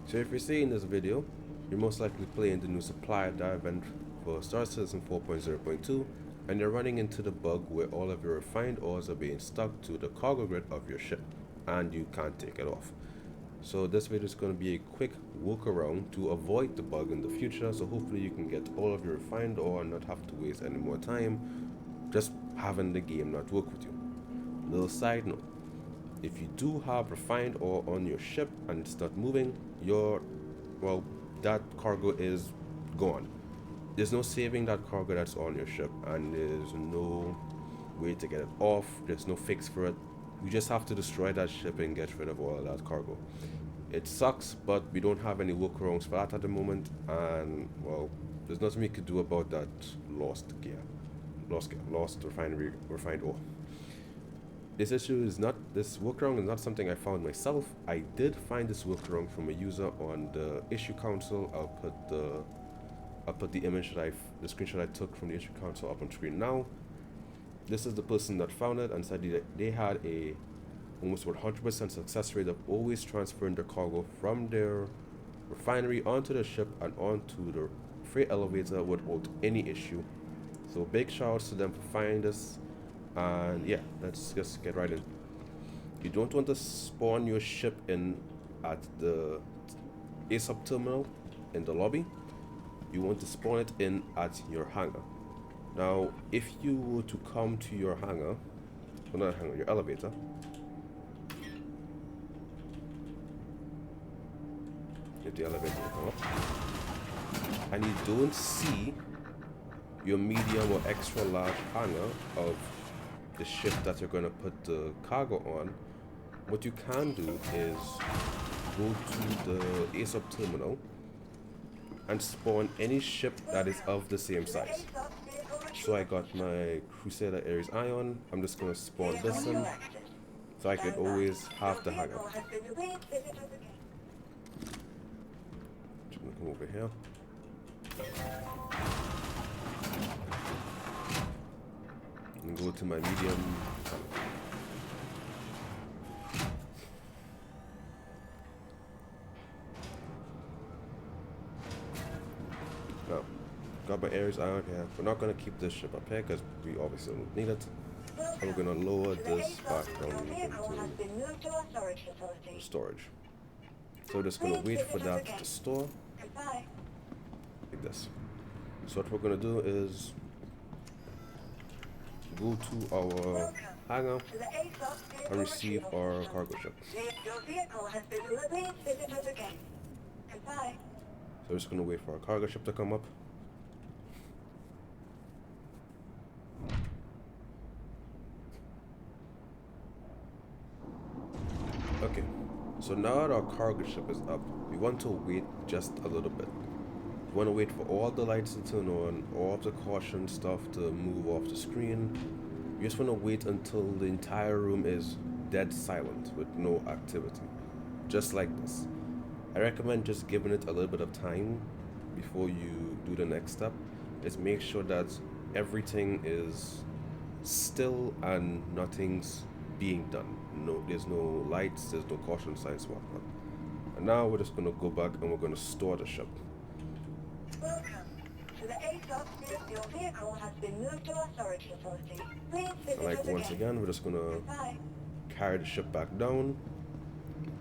So if you're seeing this video, you're most likely playing the new supplier dive event for Star Citizen 4.0.2, and you're running into the bug where all of your refined ores are being stuck to the cargo grid of your ship, and you can't take it off. So this video is going to be a quick workaround to avoid the bug in the future, so hopefully you can get all of your refined ore and not have to waste any more time just having the game not work with you. Little side note, if you do have refined ore on your ship and it's not moving, well, that cargo is gone. There's no saving that cargo that's on your ship, and there's no way to get it off. There's no fix for it. You just have to destroy that ship and get rid of all of that cargo. It sucks, but we don't have any workarounds for that at the moment, and well, there's nothing we could do about that lost refined ore. This workaround is not something I found myself. I did find this workaround from a user on the issue council. I'll put the the screenshot I took from the issue council up on screen now. This is the person that found it and said they had a almost 100% success rate of always transferring their cargo from their refinery onto the ship and onto the freight elevator without any issue. So big shout outs to them for finding this. And yeah, let's just get right in. You don't want to spawn your ship in at the ASOP terminal in the lobby. You want to spawn it in at your hangar. Now, if you were to come to your hangar, well, not hangar, your elevator. If the elevator will come up, and you don't see your medium or extra large hangar of the ship that you're going to put the cargo on, what you can do is go to the ASOP terminal and spawn any ship that is of the same size. So I got my Crusader Ares Ion. I'm just going to spawn this in so I can always have the hangar. Just going to come over here. And go to my medium. Now, got my Ares Ion here. We're not going to keep this ship up here because we obviously don't need it. And we're going to lower this back down into storage. So we're just going to wait for that to store. Like this. So what we're going to do is go to our hangar and receive our cargo ship. So we're just going to wait for our cargo ship to come up. Okay, so now that our cargo ship is up, we want to wait just a little bit. We want to wait for all the lights to turn on, all of the caution stuff to move off the screen. We just want to wait until the entire room is dead silent with no activity. Just like this. I recommend just giving it a little bit of time before you do the next step. Just make sure that everything is still and nothing's being done. There's no lights, there's no caution signs, whatnot. And now we're just going to go back and we're going to store the ship. Welcome to the ASOP. Your vehicle has been moved to our storage facility. Please visit Like us once again, we're just going to carry the ship back down.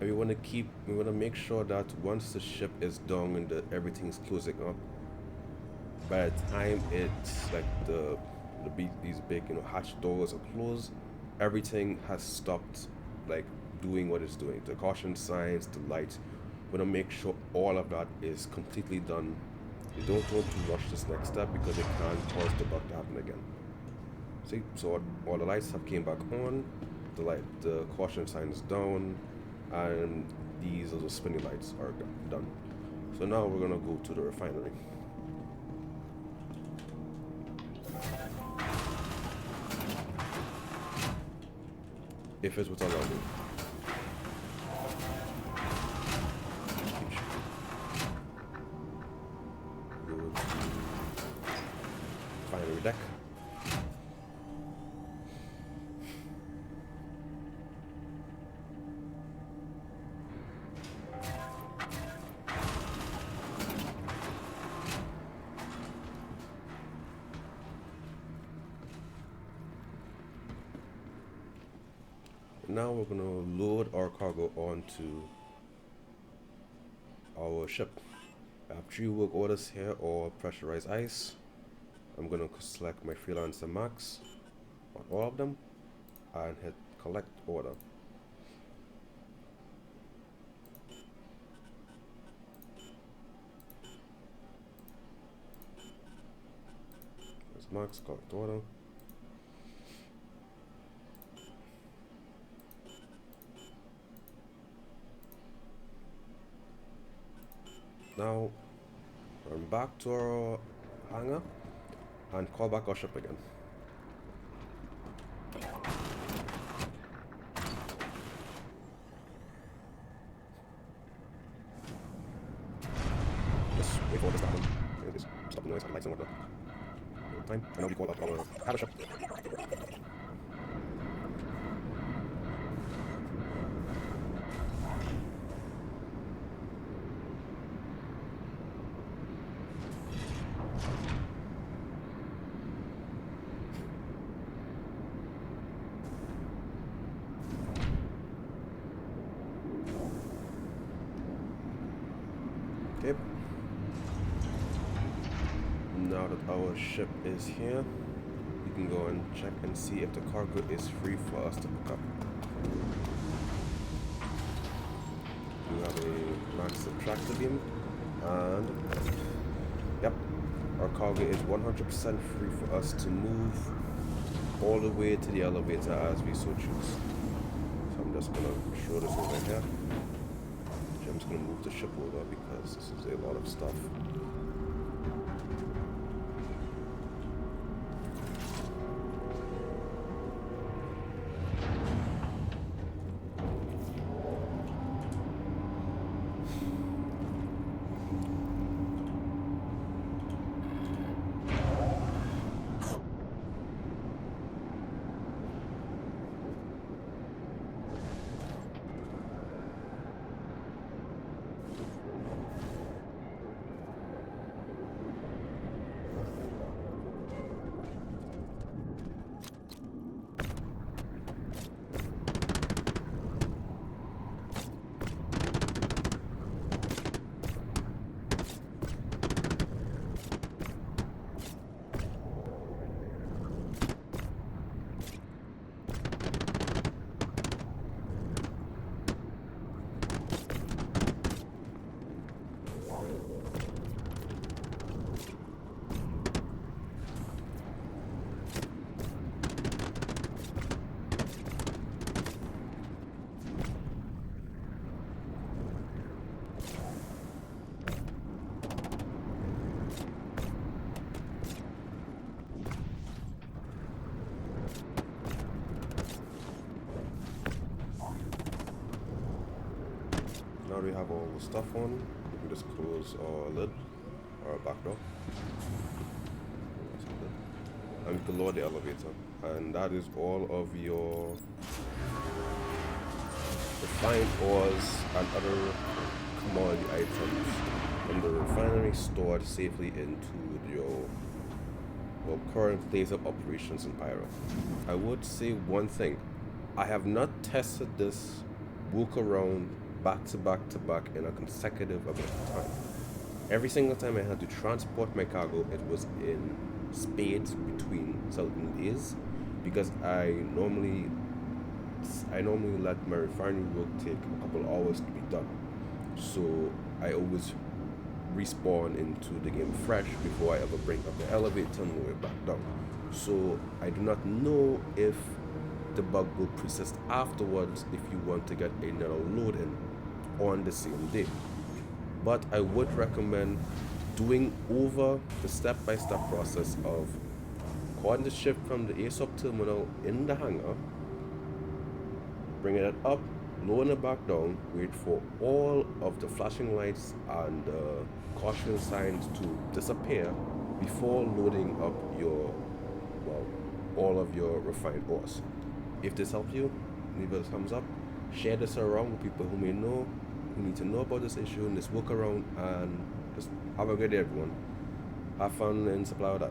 And we want to make sure that once the ship is down and everything's closing up, by the time it's like these big hatch doors are closed, everything has stopped like doing what it's doing. The caution signs, the lights. We want to make sure all of that is completely done. You don't want to rush this next step because it can cause the bug to happen again. See, so all the lights have came back on, the caution sign is down, and these little spinning lights are done. So now we're gonna go to the refinery. If it would allow me. Go to refinery deck. now we're gonna load our cargo onto our ship. I have 3 work orders here, or pressurized ice. I'm gonna select my freelancer max on all of them and hit collect order. There's max, collect order. Now run back to our hangar and call back our ship again. Just wait for this to happen. Just stop the noise and lights and whatnot. Time, and now we call up our other ship. Okay. Now that our ship is here, we can go and check and see if the cargo is free for us to pick up. We have a max tractor beam, and yep, our cargo is 100% free for us to move all the way to the elevator as we so choose. So I'm just gonna show this over here. I'm just gonna move the ship over because this is a lot of stuff. Now we have all the stuff on, we can just close our lid, or our back door. And we can lower the elevator. And that is all of your refined ores and other commodity items from the refinery stored safely into your current place of operations in Pyro. I would say one thing. I have not tested this walk around back to back to back in a consecutive amount of time. Every single time I had to transport my cargo, it was in spades between certain days, because I normally let my refinery work take a couple hours to be done. So I always respawn into the game fresh before I ever bring up the elevator and move it back down. So I do not know if the bug will persist afterwards if you want to get another load in on the same day. But I would recommend doing over the step-by-step process of calling the ship from the ASOP terminal in the hangar, bringing it up, lowering it back down, wait for all of the flashing lights and caution signs to disappear before loading up all of your refined ores. If this helps you, leave a thumbs up, share this around with people who need to know about this issue and this workaround, and just have a good day, everyone. Have fun in Supply or Die.